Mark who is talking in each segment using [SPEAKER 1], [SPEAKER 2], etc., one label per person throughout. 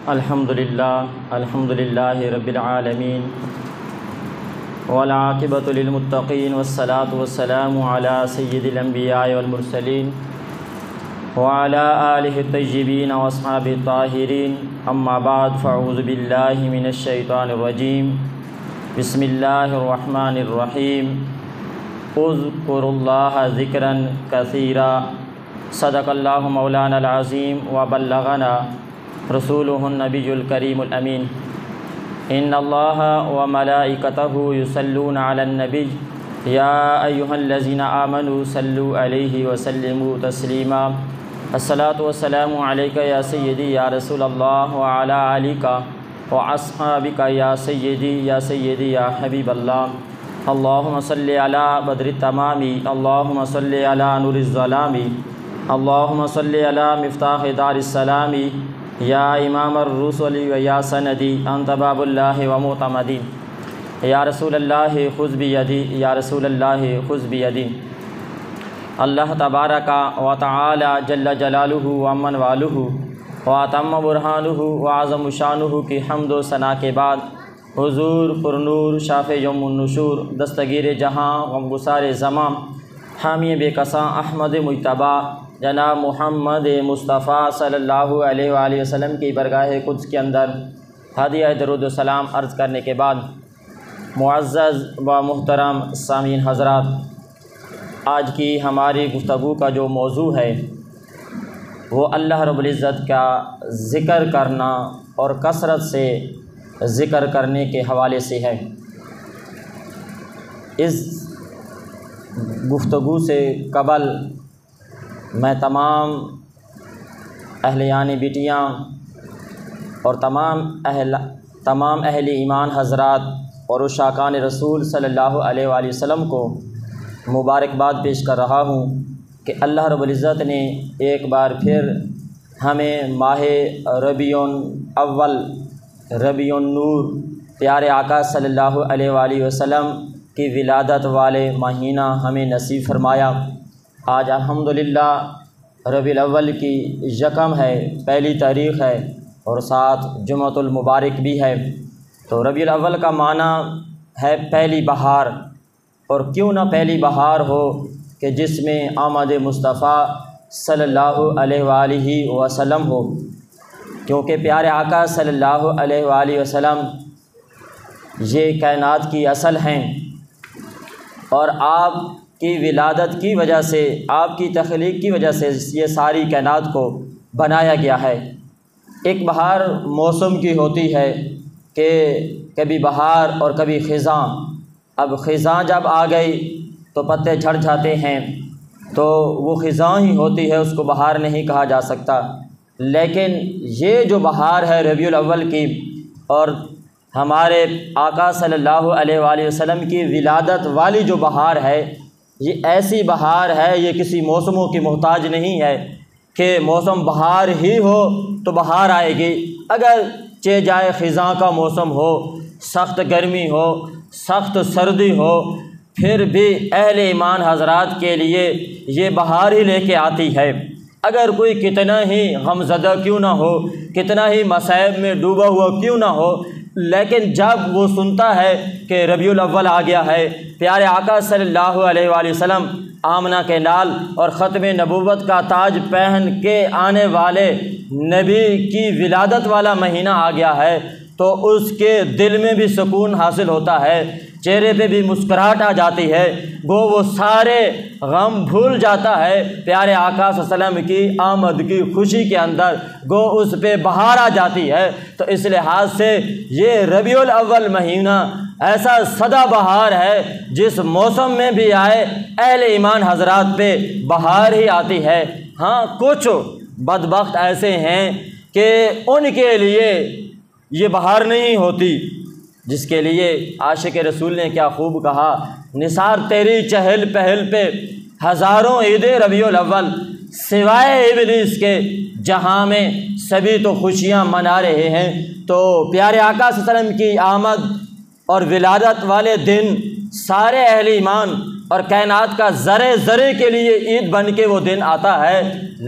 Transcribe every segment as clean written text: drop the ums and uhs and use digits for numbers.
[SPEAKER 1] الحمد للہ رب العالمین والعاقبۃ للمتقین والصلاۃ والسلام علی سید الانبیاء والمرسلین وعلی آلہ الطیبین واصحابہ الطاہرین، اما بعد فاعوذ باللہ من الشیطان الرجیم، بسم اللہ الرحمن الرحیم، اذکروا اللہ ذکرا کثیرا، صدق اللہ مولانا العظیم وبلغنا رسولہ النبی الکریم الامین۔ ان اللہ وملائکتہ یصلون علی النبی یا ایہا الذین آمنوا صلوا علیہ وسلموا تسلیما۔ الصلاۃ والسلام علیک یا سیدی یا رسول اللہ وعلی آلک واصحابک یا سیدی یا حبیب اللہ۔ اللہم صلی علی بدر التمام، اللہم صلی علی نور الظلام، اللہم صلی علی مفتاح دار السلام، یا امام الرسل و یا سندی انت باب اللہ و معتمدی، یا رسول اللہ خذ بیدی، یا رسول اللہ خذ بیدی۔ اللہ تبارک و تعالی جل جلالہ و امن والہ و اتم برہانہ و اعظم شانہ کی حمد و ثنا کے بعد، حضور پرنور شافع یوم النشور، دستگیر جہاں غمگسار زماں، حامی بے کساں احمد مجتبیٰ جناب محمد مصطفیٰ صلی اللہ علیہ وآلہ وسلم کی برگاہ قدس کے اندر ہدیہ درود و سلام عرض کرنے کے بعد، معزز و محترم سامعین حضرات، آج کی ہماری گفتگو کا جو موضوع ہے وہ اللہ رب العزت کا ذکر کرنا اور کثرت سے ذکر کرنے کے حوالے سے ہے۔ اس گفتگو سے قبل میں تمام اہلیان بیٹیاں اور تمام اہل ایمان حضرات اور عشاقان رسول صلی اللہ علیہ وآلہ وسلم کو مبارکباد پیش کر رہا ہوں کہ اللہ رب العزت نے ایک بار پھر ہمیں ماہ ربیع الاول، ربیع النور، پیارے آقا صلی اللہ علیہ وآلہ وسلم کی ولادت والے مہینہ ہمیں نصیب فرمایا۔ آج الحمدللہ ربیع الاول کی یکم ہے، پہلی تاریخ ہے اور ساتھ جمعۃ المبارک بھی ہے۔ تو ربیع الاول کا معنی ہے پہلی بہار، اور کیوں نہ پہلی بہار ہو کہ جس میں آمد مصطفیٰ صلی اللہ علیہ وآلہ وسلم ہو، کیونکہ پیارے آقا صلی اللہ علیہ وآلہ وسلم یہ کائنات کی اصل ہیں، اور آپ کی ولادت کی وجہ سے، آپ کی تخلیق کی وجہ سے یہ ساری کائنات کو بنایا گیا ہے۔ ایک بہار موسم کی ہوتی ہے کہ کبھی بہار اور کبھی خزاں۔ اب خزاں جب آ گئی تو پتے جھڑ جاتے ہیں، تو وہ خزاں ہی ہوتی ہے، اس کو بہار نہیں کہا جا سکتا۔ لیکن یہ جو بہار ہے ربیع الاول کی، اور ہمارے آقا صلی اللہ علیہ وآلہ وسلم کی ولادت والی جو بہار ہے، یہ ایسی بہار ہے، یہ کسی موسموں کی محتاج نہیں ہے کہ موسم بہار ہی ہو تو بہار آئے گی۔ اگر چہ جائے خزاں کا موسم ہو، سخت گرمی ہو، سخت سردی ہو، پھر بھی اہل ایمان حضرات کے لیے یہ بہار ہی لے کے آتی ہے۔ اگر کوئی کتنا ہی غمزدہ کیوں نہ ہو، کتنا ہی مصائب میں ڈوبا ہوا کیوں نہ ہو، لیکن جب وہ سنتا ہے کہ ربیع الاول آ گیا ہے، پیارے آقا صلی اللہ علیہ وآلہ وسلم آمنہ کے نال اور ختم نبوت کا تاج پہن کے آنے والے نبی کی ولادت والا مہینہ آ گیا ہے، تو اس کے دل میں بھی سکون حاصل ہوتا ہے، چہرے پہ بھی مسکراہٹ آ جاتی ہے، گو وہ سارے غم بھول جاتا ہے پیارے آقا صلی اللہ علیہ وسلم کی آمد کی خوشی کے اندر، گو اس پہ بہار آ جاتی ہے۔ تو اس لحاظ سے یہ ربیع الاول مہینہ ایسا سدا بہار ہے، جس موسم میں بھی آئے اہل ایمان حضرات پہ بہار ہی آتی ہے۔ ہاں، کچھ بدبخت ایسے ہیں کہ ان کے لیے یہ بہار نہیں ہوتی، جس کے لیے عاشق رسول نے کیا خوب کہا، نثار تیری چہل پہل پہ ہزاروں عید ربیع الاول، سوائے ابلیس کے جہاں میں سبھی تو خوشیاں منا رہے ہیں۔ تو پیارے آقا صلی اللہ علیہ وسلم کی آمد اور ولادت والے دن سارے اہل ایمان اور کائنات کا ذرے ذرے کے لیے عید بن کے وہ دن آتا ہے،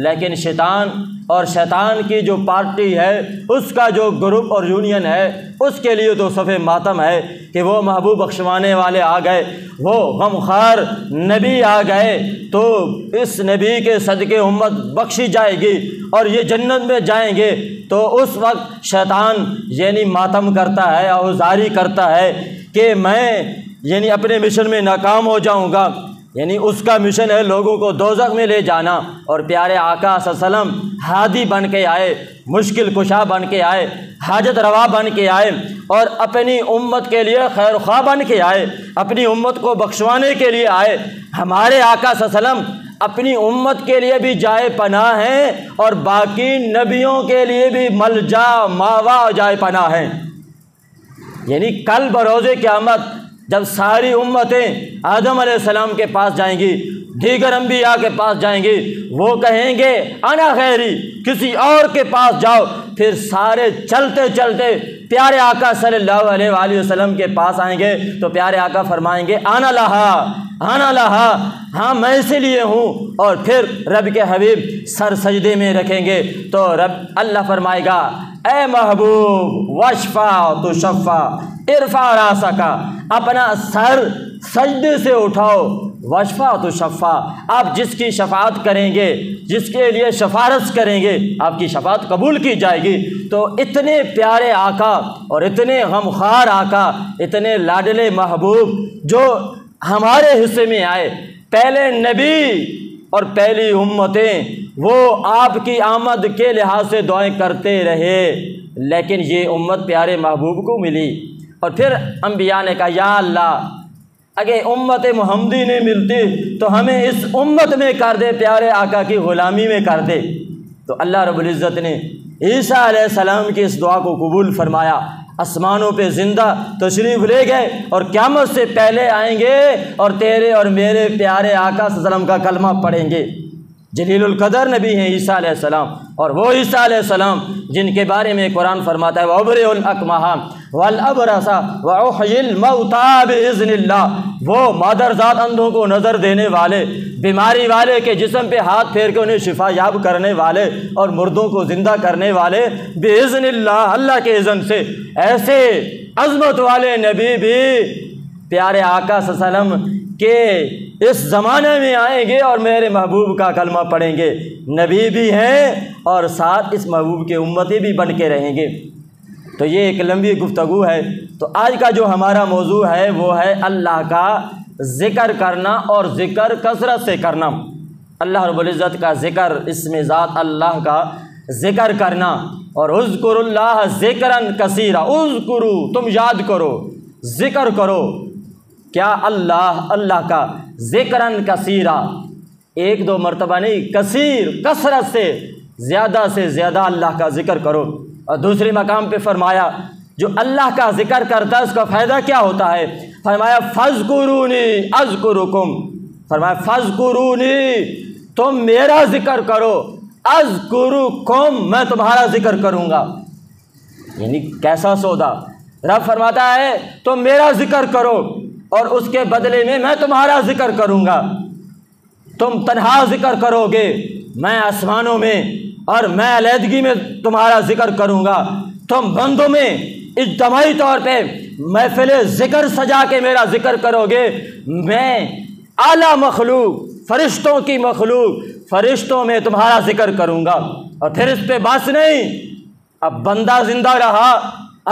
[SPEAKER 1] لیکن شیطان اور شیطان کی جو پارٹی ہے، اس کا جو گروپ اور یونین ہے، اس کے لیے تو صف ماتم ہے کہ وہ محبوب بخشوانے والے آ گئے، وہ غمخوار نبی آ گئے، تو اس نبی کے صدقے امت بخشی جائے گی اور یہ جنت میں جائیں گے۔ تو اس وقت شیطان یعنی ماتم کرتا ہے، آہوزاری کرتا ہے کہ میں یعنی اپنے مشن میں ناکام ہو جاؤں گا۔ یعنی اس کا مشن ہے لوگوں کو دوزخ میں لے جانا، اور پیارے آقا صلی اللہ علیہ وسلم ہادی بن کے آئے، مشکل کشا بن کے آئے، حاجت روا بن کے آئے، اور اپنی امت کے لیے خیر خواہ بن کے آئے، اپنی امت کو بخشوانے کے لیے آئے۔ ہمارے آقا صلی اللہ علیہ وسلم اپنی امت کے لیے بھی جائے پناہ ہیں، اور باقی نبیوں کے لیے بھی ملجا ماوا جائے پناہ ہیں۔ یعنی کل بروز قیامت جب ساری امتیں آدم علیہ السلام کے پاس جائیں گی، دیگر انبیاء کے پاس جائیں گی، وہ کہیں گے انا خیری، کسی اور کے پاس جاؤ، پھر سارے چلتے چلتے پیارے آقا صلی اللہ علیہ وآلہ وسلم کے پاس آئیں گے، تو پیارے آقا فرمائیں گے انا لہا، انا لہا، ہاں میں اسی لیے ہوں، اور پھر رب کے حبیب سر سجدے میں رکھیں گے تو اللہ فرمائے گا اے محبوب وشفا تو شفا ارفع راسکا، اپنا سر سجدے سے اٹھاؤ، وشفا تو شفا، آپ جس کی شفاعت کریں گے، جس کے لیے سفارش کریں گے، آپ کی شفاعت قبول کی جائے گی۔ تو اتنے پیارے آقا اور اتنے غمخوار آقا، اتنے لاڈلے محبوب جو ہمارے حصے میں آئے، پہلے نبی اور پہلی امتیں، وہ آپ کی آمد کے لحاظ سے دعائیں کرتے رہے، لیکن یہ امت پیارے محبوب کو ملی۔ اور پھر انبیاء نے کہا یا اللہ اگر امت محمدی نہیں ملتی تو ہمیں اس امت میں کر دے، پیارے آقا کی غلامی میں کر دے۔ تو اللہ رب العزت نے عیسیٰ علیہ السلام کی اس دعا کو قبول فرمایا، آسمانوں پہ زندہ تشریف لے گئے، اور قیامت سے پہلے آئیں گے اور تیرے اور میرے پیارے آقا صلی اللہ علیہ وسلم کا کلمہ پڑھیں گے۔ جلیل القدر نبی ہیں عیسیٰ علیہ السلام، اور وہ عیسیٰ علیہ السلام جن کے بارے میں قرآن فرماتا ہے وَأُبْرِئُ الْأَكْمَحَ وَالْأَبْرَصَ وَأُحْيِي الْمَوْتَىٰ بِإِذْنِ اللَّهِ، وہ مادر ذات اندھوں کو نظر دینے والے، بیماری والے کے جسم پہ ہاتھ پھیر کے انہیں شفا یاب کرنے والے، اور مردوں کو زندہ کرنے والے بِإِذْنِ اللَّهِ، اللہ کے اذن سے۔ ایسے عظمت والے نبی بھی پیارے آقا صلی اللہ علیہ وسلم کہ اس زمانے میں آئیں گے اور میرے محبوب کا کلمہ پڑھیں گے، نبی بھی ہیں اور ساتھ اس محبوب کے امتی بھی بن کے رہیں گے۔ تو یہ ایک لمبی گفتگو ہے۔ تو آج کا جو ہمارا موضوع ہے وہ ہے اللہ کا ذکر کرنا، اور ذکر کثرت سے کرنا، اللہ رب العزت کا ذکر، اسم ذات اللہ کا ذکر کرنا۔ اور اذکر اللہ ذکرًا کثیرا، اذکرو، تم یاد کرو، ذکر کرو، کیا اللہ کا ذکرًا کثیرا، ایک دو مرتبہ نہیں، کثیر، کثرت سے زیادہ اللہ کا ذکر کرو۔ اور دوسرے مقام پہ فرمایا جو اللہ کا ذکر کرتا ہے اس کا فائدہ کیا ہوتا ہے؟ فرمایا فاذکرونی اذکرکم، فرمایا فاذکرونی، تم میرا ذکر کرو، اذکرکم، میں تمہارا ذکر کروں گا۔ یعنی کیسا سودا؟ رب فرماتا ہے تم میرا ذکر کرو اور اس کے بدلے میں تمہارا ذکر کروں گا۔ تم تنہا ذکر کرو گے، میں آسمانوں میں اور میں علیحدگی میں تمہارا ذکر کروں گا۔ تم بندوں میں اجتماعی طور پہ محفل ذکر سجا کے میرا ذکر کرو گے، میں اعلیٰ مخلوق، فرشتوں کی مخلوق، فرشتوں میں تمہارا ذکر کروں گا۔ اور پھر اس پہ بس نہیں، اب بندہ زندہ رہا،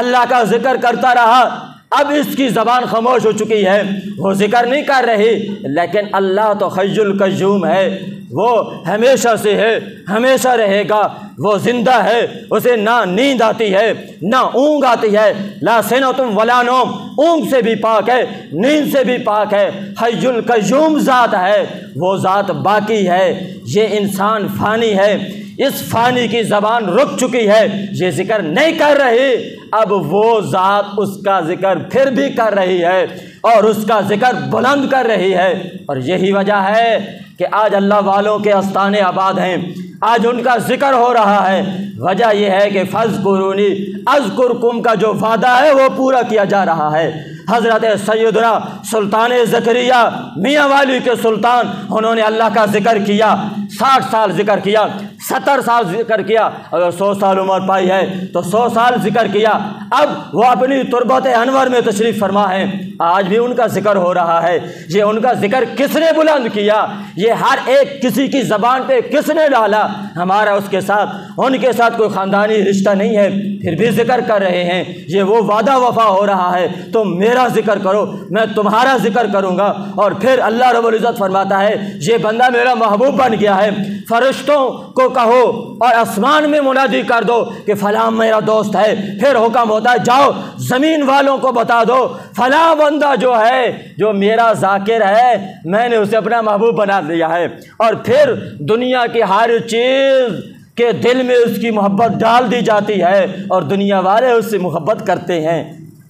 [SPEAKER 1] اللہ کا ذکر کرتا رہا، اب اس کی زبان خاموش ہو چکی ہے، وہ ذکر نہیں کر رہی، لیکن اللہ تو حی القیوم ہے، وہ ہمیشہ سے ہے، ہمیشہ رہے گا، وہ زندہ ہے، اسے نہ نیند آتی ہے نہ اونگ آتی ہے، لا سنۃ ولا نوم، اونگ سے بھی پاک ہے، نیند سے بھی پاک ہے، حی القیوم ذات ہے، وہ ذات باقی ہے۔ یہ انسان فانی ہے، اس فانی کی زبان رک چکی ہے، یہ ذکر نہیں کر رہی، اب وہ ذات اس کا ذکر پھر بھی کر رہی ہے اور اس کا ذکر بلند کر رہی ہے۔ اور یہی وجہ ہے کہ آج اللہ والوں کے آستانے آباد ہیں، آج ان کا ذکر ہو رہا ہے۔ وجہ یہ ہے کہ فاذکرونی اذکرکم کا جو وعدہ ہے وہ پورا کیا جا رہا ہے۔ حضرت سیدنا سلطان زکریا میاں والی کے سلطان، انہوں نے اللہ کا ذکر کیا، 60 سال ذکر کیا، 70 سال ذکر کیا، اگر 100 سال عمر پائی ہے تو 100 سال ذکر کیا۔ اب وہ اپنی تربت انور میں تشریف فرما ہے، آج بھی ان کا ذکر ہو رہا ہے۔ یہ ان کا ذکر کس نے بلند کیا؟ یہ ہر ایک کسی کی زبان پہ کس نے ڈالا؟ ہمارا اس کے ساتھ، ان کے ساتھ کوئی خاندانی رشتہ نہیں ہے، پھر بھی ذکر کر رہے ہیں۔ یہ وہ وعدہ وفا ہو رہا ہے، تم میرا ذکر کرو، میں تمہارا ذکر کروں گا۔ اور پھر اللہ رب العزت فرماتا ہے یہ بندہ میرا محبوب بن گیا ہے، فرشتوں کو کہو اور آسمان میں منادی کر دو کہ فلاں میرا دوست ہے۔ پھر حکم ہوتا ہے جاؤ زمین والوں کو بتا دو فلاں بندہ جو ہے، جو میرا ذاکر ہے، میں نے اسے اپنا محبوب بنا دیا ہے۔ اور پھر دنیا کی ہر چیز کے دل میں اس کی محبت ڈال دی جاتی ہے اور دنیا والے اس سے محبت کرتے ہیں۔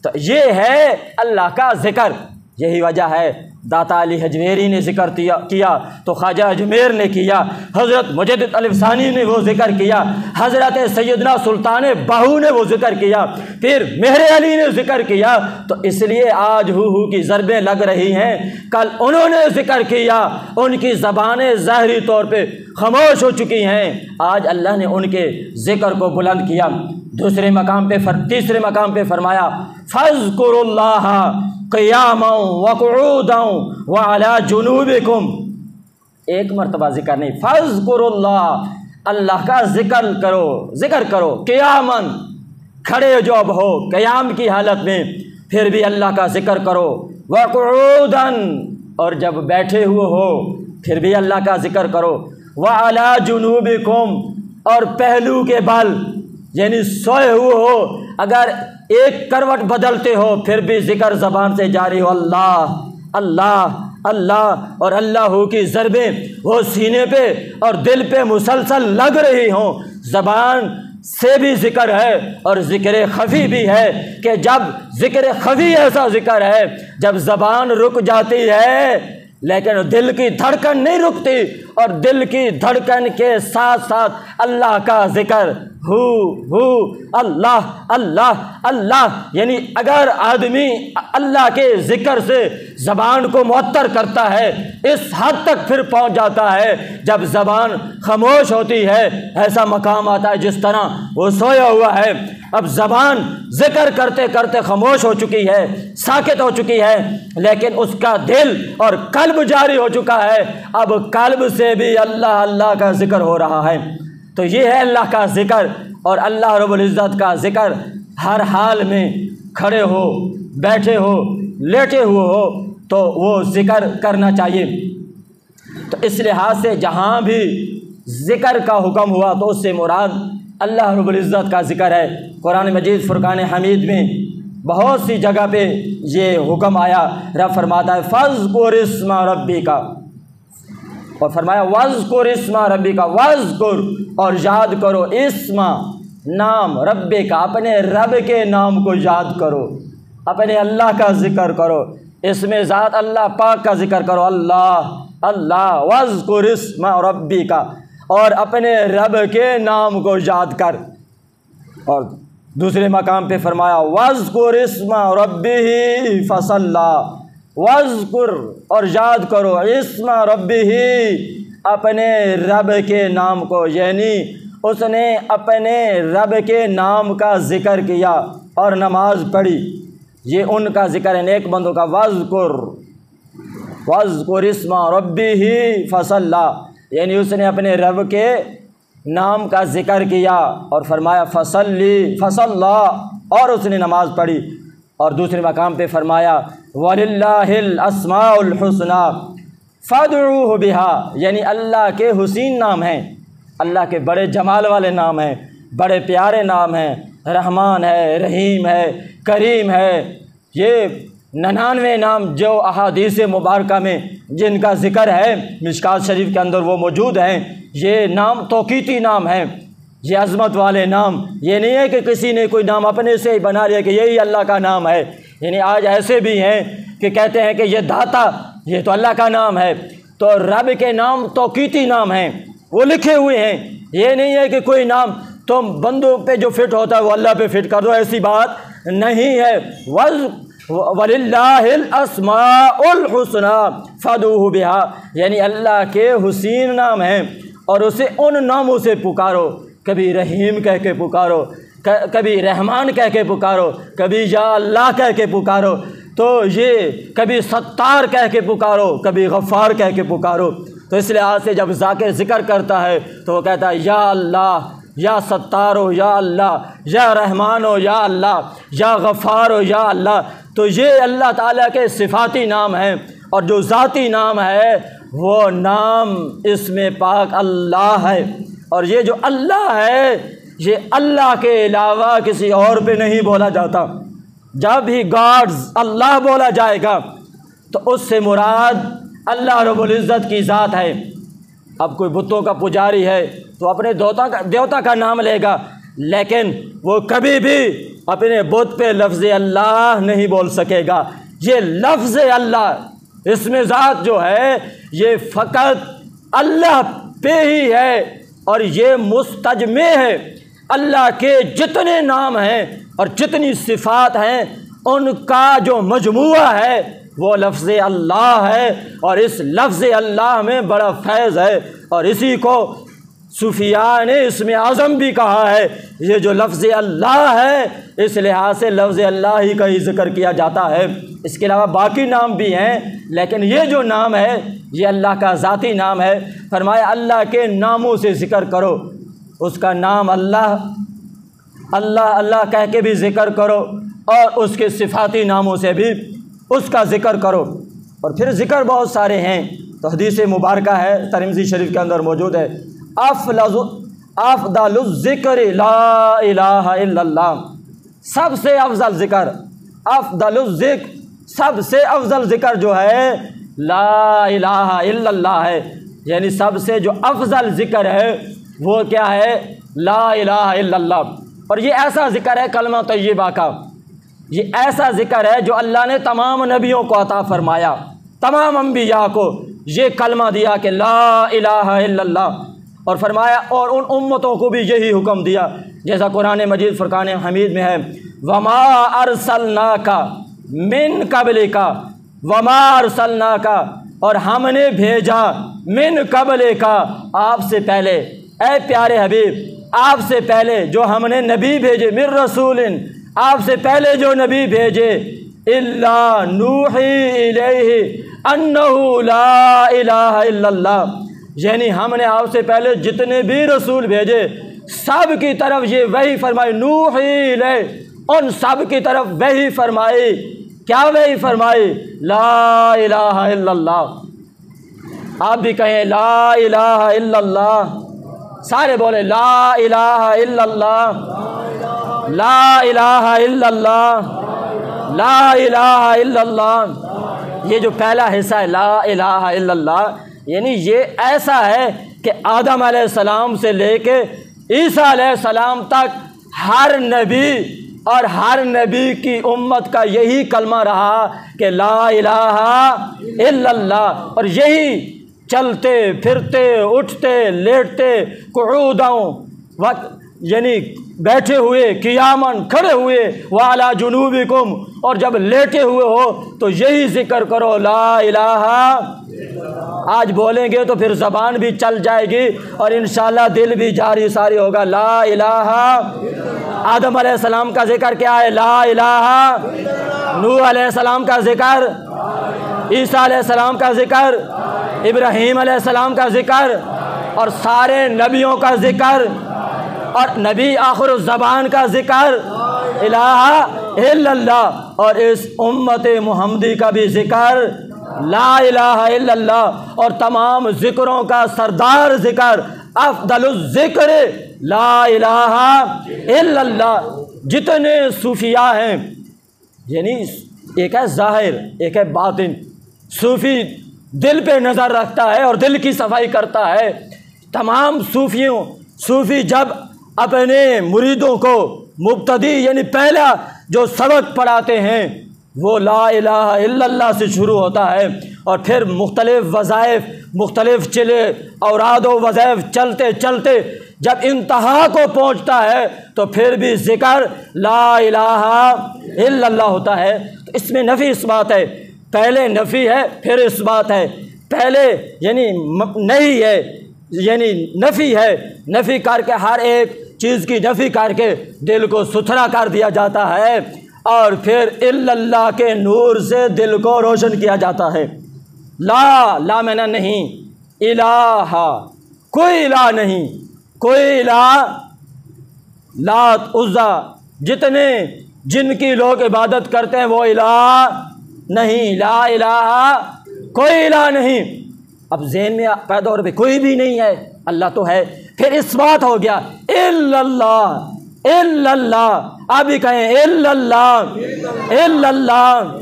[SPEAKER 1] تو یہ ہے اللہ کا ذکر۔ یہی وجہ ہے داتا علی حجویری نے ذکر کیا تو خواجہ اجمیر نے کیا، حضرت مجدد الف ثانی نے وہ ذکر کیا، حضرت سیدنا سلطان باہو نے وہ ذکر کیا، پھر مہر علی نے ذکر کیا۔ تو اس لیے آج ہو کی ضربیں لگ رہی ہیں، کل انہوں نے ذکر کیا، ان کی زبانیں ظاہری طور پہ خاموش ہو چکی ہیں، آج اللہ نے ان کے ذکر کو بلند کیا۔ تیسرے مقام پہ فرمایا فاذکروا اللہ قیاما وقعودا وعلی جنوبکم۔ ایک مرتبہ ذکر نہیں، فاذکروا اللہ، اللہ کا ذکر کرو قیاما، کھڑے جب ہو قیام کی حالت میں پھر بھی اللہ کا ذکر کرو، وقعودا، اور جب بیٹھے ہوئے ہو پھر بھی اللہ کا ذکر کرو، وعلی جنوبکم، اور پہلو کے بل یعنی سوئے ہوئے ہو اگر ایک کروٹ بدلتے ہو پھر بھی ذکر زبان سے جاری ہو، اللہ اللہ اللہ، اور اللہ کی ضربیں وہ سینے پہ اور دل پہ مسلسل لگ رہی ہوں۔ زبان سے بھی ذکر ہے اور ذکر خفی بھی ہے کہ جب ذکر خفی ایسا ذکر ہے جب زبان رک جاتی ہے لیکن دل کی دھڑکن نہیں رکتی، اور دل کی دھڑکن کے ساتھ ساتھ اللہ کا ذکر، ہو اللہ اللہ اللہ، یعنی اگر آدمی اللہ کے ذکر سے زبان کو معطر کرتا ہے اس حد تک پھر پہنچ جاتا ہے جب زبان خاموش ہوتی ہے، ایسا مقام آتا ہے جس طرح وہ سویا ہوا ہے، اب زبان ذکر کرتے کرتے خاموش ہو چکی ہے، ساکت ہو چکی ہے، لیکن اس کا دل اور قلب جاری ہو چکا ہے، اب قلب سے بھی اللہ اللہ کا ذکر ہو رہا ہے۔ تو یہ ہے اللہ کا ذکر، اور اللہ رب العزت کا ذکر ہر حال میں، کھڑے ہو، بیٹھے ہو، لیٹے ہوئے ہو تو وہ ذکر کرنا چاہیے۔ تو اس لحاظ سے جہاں بھی ذکر کا حکم ہوا تو اس سے مراد اللہ رب العزت کا ذکر ہے۔ قرآن مجید فرقان حمید میں بہت سی جگہ پہ یہ حکم آیا، رب فرماتا ہے فاذکر اسم ربک، اور فرمایا واذکر اسم ربک، واذکر، اور یاد کرو، اسم نام، ربک، اپنے رب کے نام کو یاد کرو، اپنے اللہ کا ذکر کرو، اسم ذات اللہ پاک کا ذکر کرو، اللہ اللہ، واذکر اسم ربک، اور اپنے رب کے نام کو یاد کر۔ اور دوسرے مقام پہ فرمایا واذکر اسم ربہ فصلی، واذکر، اور یاد کرو، اسم ربہ، اپنے رب کے نام کو، یعنی اس نے اپنے رب کے نام کا ذکر کیا اور نماز پڑھی، یہ ان کا ذکر ہے نیک بندوں کا۔ واذکر اسم ربہ فصلی، یعنی اس نے اپنے رب کے نام کا ذکر کیا اور فرمایا فصلی، اور اس نے نماز پڑھی۔ اور دوسرے مقام پہ فرمایا وَلِلَّهِ الْأَسْمَاءُ الْحُسْنَى فَادْعُوهُ بِهَا، یعنی اللہ کے حسین نام ہیں، اللہ کے بڑے جمال والے نام ہیں، بڑے پیارے نام ہیں، رحمان ہے، رحیم ہے، کریم ہے، یہ 99 نام جو احادیث مبارکہ میں جن کا ذکر ہے مشکات شریف کے اندر وہ موجود ہیں، یہ نام توقیتی نام ہیں، یہ عظمت والے نام، یہ نہیں ہے کہ کسی نے کوئی نام اپنے سے ہی بنا لیا کہ یہی اللہ کا نام ہے۔ یعنی آج ایسے بھی ہیں کہ کہتے ہیں کہ یہ داتا، یہ تو اللہ کا نام ہے، تو رب کے نام توقیتی نام ہیں، وہ لکھے ہوئے ہیں، یہ نہیں ہے کہ کوئی نام تم بندوں پہ جو فٹ ہوتا ہے وہ اللہ پہ فٹ کر دو، ایسی بات نہیں ہے۔ وَلِلَّهِ الْأَسْمَاءُ الْحُسْنَى فَادْعُوهُ بِهَا، یعنی اللہ کے حسین نام ہیں اور اسے ان ناموں سے پکارو، کبھی رحیم کہہ کے پکارو، کبھی رحمان کہہ کے پکارو، کبھی یا اللہ کہہ کے پکارو، تو یہ کبھی ستار کہہ کے پکارو، کبھی غفار کہہ کے پکارو۔ تو اس لحاظ سے جب ذاکر ذکر کرتا ہے تو وہ کہتا ہے یا اللہ، یا ستارو یا اللہ، یا رحمانو یا اللہ، یا غفارو یا اللہ۔ تو یہ اللہ تعالیٰ کے صفاتی نام ہیں، اور جو ذاتی نام ہے وہ نام اسم پاک اللہ ہے۔ اور یہ جو اللہ ہے یہ اللہ کے علاوہ کسی اور پہ نہیں بولا جاتا۔ جب بھی گاڈز اللہ بولا جائے گا تو اس سے مراد اللہ رب العزت کی ذات ہے۔ اب کوئی بتوں کا پجاری ہے تو اپنے دیوتا کا نام لے گا، لیکن وہ کبھی بھی اپنے بت پہ لفظ اللہ نہیں بول سکے گا۔ یہ لفظ اللہ، اس میں ذات جو ہے یہ فقط اللہ پہ ہی ہے، اور یہ مستجمع ہے۔ اللہ کے جتنے نام ہیں اور جتنی صفات ہیں ان کا جو مجموعہ ہے وہ لفظ اللہ ہے، اور اس لفظ اللہ میں بڑا فیض ہے، اور اسی کو صوفیاء نے اسم اعظم بھی کہا ہے۔ یہ جو لفظ اللہ ہے اس لحاظ سے لفظ اللہ ہی کا ہی ذکر کیا جاتا ہے، اس کے علاوہ باقی نام بھی ہیں، لیکن یہ جو نام ہے یہ اللہ کا ذاتی نام ہے۔ فرمایا اللہ کے ناموں سے ذکر کرو، اس کا نام اللہ اللہ اللہ کہہ کے بھی ذکر کرو، اور اس کے صفاتی ناموں سے بھی اس کا ذکر کرو۔ اور پھر ذکر بہت سارے ہیں، تو حدیث مبارکہ ہے ترمذی شریف کے اندر موجود ہے، افضل الذکر لا الہ الا اللہ، سب سے افضل ذکر، افضل الذکر، سب سے افضل ذکر جو ہے لا الہ الا اللہ ہے، یعنی سب سے جو افضل ذکر ہے وہ کیا ہے؟ لا الہ الا اللہ۔ اور یہ ایسا ذکر ہے کلمہ طیبہ کا، یہ ایسا ذکر ہے جو اللہ نے تمام نبیوں کو عطا فرمایا، تمام انبیاء کو یہ کلمہ دیا کہ لا الہ الا اللہ، اور فرمایا اور ان امتوں کو بھی یہی حکم دیا، جیسا قرآن مجید فرقان حمید میں ہے وما ارسلناک من قبلک، وما ارسلناک، اور ہم نے بھیجا من قبلک، آپ سے پہلے، اے پیارے حبیب آپ سے پہلے جو ہم نے نبی بھیجے، من رسول، آپ سے پہلے جو نبی بھیجے، الا نوحی الیہ انہ لا الہ الا اللہ، یعنی ہم نے آپ سے پہلے جتنے بھی رسول بھیجے سب کی طرف یہ وحی فرمائی، نوحی الیہ، ان سب کی طرف وحی فرمائی۔ کیا وحی فرمائی؟ لا الہ الا اللہ۔ آپ بھی کہیں لا الہ الا اللہ، سارے بولے لا الہ الا اللہ، لا الہ الا اللہ، لا الہ الا اللہ۔ یہ جو پہلا حصہ ہے لا الہ الا اللہ، یعنی یہ ایسا ہے کہ آدم علیہ السلام سے لے کے عیسیٰ علیہ السلام تک ہر نبی اور ہر نبی کی امت کا یہی کلمہ رہا کہ لا الہ الا اللہ، اور یہی چلتے پھرتے اٹھتے لیٹتے قعوداں وقت، یعنی بیٹھے ہوئے، قیاماً کھڑے ہوئے، وعلی جنوبکم، اور جب لیٹے ہوئے ہو تو یہی ذکر کرو لا الہ۔ آج بولیں گے تو پھر زبان بھی چل جائے گی اور انشاءاللہ دل بھی جاری ساری ہوگا، لا الہ۔ آدم علیہ السلام کا ذکر کیا ہے؟ لا الہ۔ نوح علیہ السلام کا ذکر، عیسیٰ علیہ السلام کا ذکر، ابراہیم علیہ السلام کا ذکر، اور سارے نبیوں کا ذکر، اور نبی آخر الزبان کا ذکر الہ الا اللہ، اور اس امت محمدی کا بھی ذکر لا الہ الا اللہ، اور تمام ذکروں کا سردار ذکر افضل الذکر لا الہ الا اللہ۔ جتنے صوفیاء ہیں، یعنی ایک ہے ظاہر ایک ہے باطن، صوفی دل پہ نظر رکھتا ہے اور دل کی صفائی کرتا ہے۔ تمام صوفی جب اپنے مریدوں کو مبتدی یعنی پہلا جو سبق پڑھاتے ہیں وہ لا الہ الا اللہ سے شروع ہوتا ہے، اور پھر مختلف وظائف، مختلف چلے اوراد و وظائف چلتے چلتے جب انتہا کو پہنچتا ہے تو پھر بھی ذکر لا الہ الا اللہ ہوتا ہے۔ تو اس میں نفی اس بات ہے، پہلے نفی ہے پھر اس بات ہے، پہلے یعنی نہیں ہے یعنی نفی ہے، نفی کر کے ہر ایک چیز کی نفی کر کے دل کو ستھرا کر دیا جاتا ہے، اور پھر الا اللہ کے نور سے دل کو روشن کیا جاتا ہے۔ لا معنی نہیں، الہ کوئی الہ نہیں، کوئی الہ، لات عزا جتنے جن کی لوگ عبادت کرتے ہیں وہ الہ نہیں، لا الہ کوئی الہ نہیں۔ اب ذہن میں پیدا ہو رہا ہے کوئی بھی نہیں ہے، اللہ تو ہے، پھر اس بات ہو گیا الا اللہ، الا اللہ، ابھی کہیں الا اللہ، الا اللہ،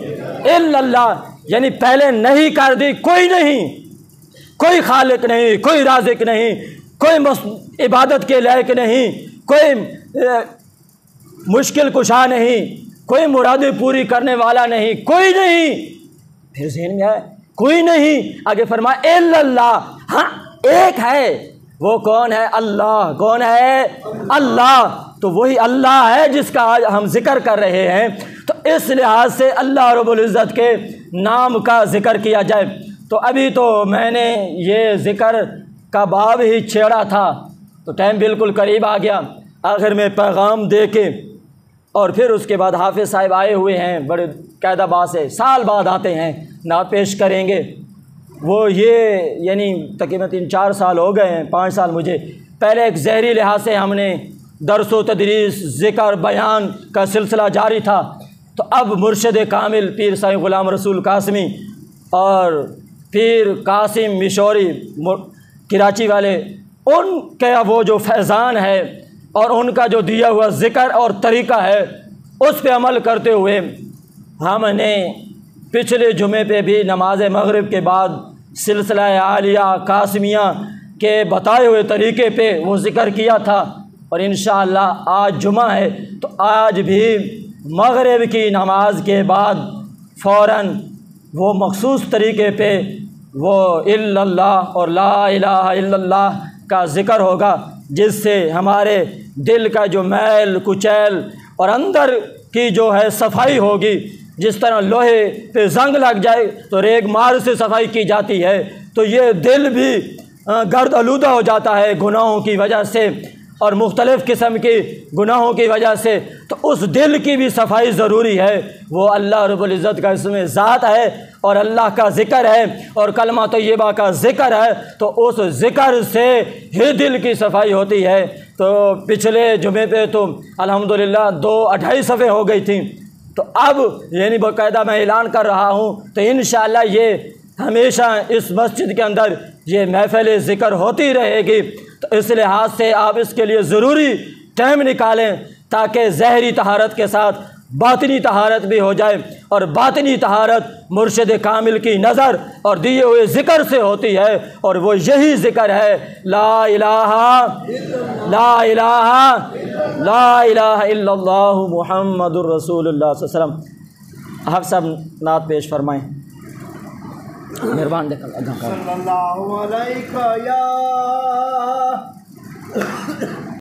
[SPEAKER 1] الا اللہ، یعنی پہلے نہیں کر دی، کوئی نہیں، کوئی خالق نہیں، کوئی رازق نہیں، کوئی عبادت کے لائق نہیں، کوئی مشکل کشا نہیں، کوئی مرادیں پوری کرنے والا نہیں، کوئی نہیں، پھر ذہن میں ہے کوئی نہیں، آگے فرمایا الا اللہ، ہاں ایک ہے، وہ کون ہے؟ اللہ، کون ہے؟ اللہ، تو وہی اللہ ہے جس کا آج ہم ذکر کر رہے ہیں، تو اس لحاظ سے اللہ رب العزت کے نام کا ذکر کیا جائے۔ تو ابھی تو میں نے یہ ذکر کا باب ہی چھیڑا تھا، تو ٹائم بالکل قریب آ گیا، آخر میں پیغام دے کے، اور پھر اس کے بعد حافظ صاحب آئے ہوئے ہیں، بڑے قاعدہ باز سے سال بعد آتے ہیں، نعت پیش کریں گے۔ وہ یہ یعنی تقریباً 3-4 سال ہو گئے ہیں، 5 سال مجھے، پہلے ایک ظاہری لحاظ سے ہم نے درس و تدریس، ذکر، بیان کا سلسلہ جاری تھا، تو اب مرشد کامل پیر سائیں غلام رسول قاسمی اور پیر قاسم مشوری کراچی والے، ان کا وہ جو فیضان ہے اور ان کا جو دیا ہوا ذکر اور طریقہ ہے، اس پہ عمل کرتے ہوئے ہم نے پچھلے جمعے پہ بھی نماز مغرب کے بعد سلسلہ عالیہ قاسمیہ کے بتائے ہوئے طریقے پہ وہ ذکر کیا تھا، اور انشاءاللہ آج جمعہ ہے تو آج بھی مغرب کی نماز کے بعد فوراً وہ مخصوص طریقے پہ وہ الا اللہ اور لا الہ الا اللہ کا ذکر ہوگا، جس سے ہمارے دل کا جو میل کچیل اور اندر کی جو ہے صفائی ہوگی، جس طرح لوہے پہ زنگ لگ جائے تو ریگ مار سے صفائی کی جاتی ہے، تو یہ دل بھی گرد آلودہ ہو جاتا ہے گناہوں کی وجہ سے اور مختلف قسم کی گناہوں کی وجہ سے، تو اس دل کی بھی صفائی ضروری ہے۔ وہ اللہ رب العزت کا اسم ذات ہے اور اللہ کا ذکر ہے اور کلمہ طیبہ کا ذکر ہے، تو اس ذکر سے ہی دل کی صفائی ہوتی ہے۔ تو پچھلے جمعے پہ تو الحمدللہ 2-2.5 صفحے ہو گئی تھیں، تو اب یعنی باقاعدہ میں اعلان کر رہا ہوں، تو انشاءاللہ یہ ہمیشہ اس مسجد کے اندر یہ محفل ذکر ہوتی رہے گی، تو اس لحاظ سے آپ اس کے لیے ضروری ٹائم نکالیں تاکہ ظاہری طہارت کے ساتھ باطنی طہارت بھی ہو جائے، اور باطنی طہارت مرشد کامل کی نظر اور دیے ہوئے ذکر سے ہوتی ہے، اور وہ یہی ذکر ہے لا الہ لا الہ لا الہ الا اللہ محمد الرسول اللہ صلی اللہ علیہ وسلم۔ حق صاحب نعت پیش فرمائیں، مہربان دیکھ اللہ
[SPEAKER 2] صلی اللہ علیہ یا